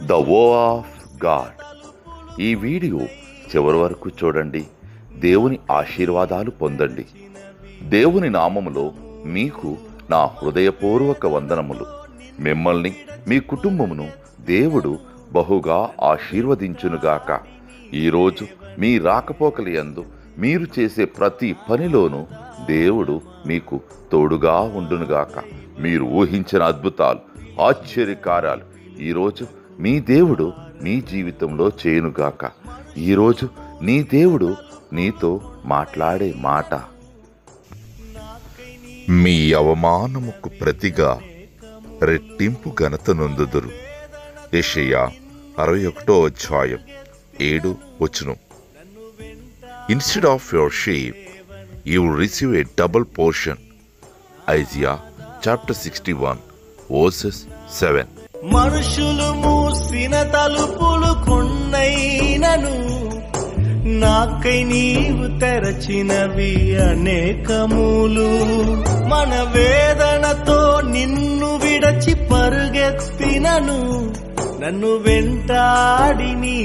The వో of God. ఈ video చివరి వరకు చూడండి. దేవుని ఆశీర్వాదాలు పొందండి. దేవుని నామములో మీకు నా హృదయపూర్వక వందనములు. మిమ్మల్ని మీ కుటుంబమును దేవుడు బహుగా ఆశీర్వదించునుగాక. ఈరోజు మీ రాకపోకల యందు మీరు చేసే ప్రతి పనిలోనూ దేవుడు మీకు తోడుగా ఉండునుగాక. మీరు ఊహించిన అద్భుతాలు, ఆశ్చర్యకార్యాలు ఈరోజు మీ దేవుడు మీ జీవితంలో చేయునుగాక. ఈరోజు నీ దేవుడు నీతో మాట్లాడే మాట, మీ అవమానముకు ప్రతిగా రెట్టింపు ఘనత నొందుదురు. యెషయా 61:7. Instead of your sheep, you will receive a double portion. Isaiah chapter 61:7. మనుషులు మూసిన తలుపులు కొన్నైనను నాకై నీవు తెరచినవి అనేకములు. మన వేదనతో నిన్ను విడచి పరుగెత్తినను నన్ను వెంటాడి నీ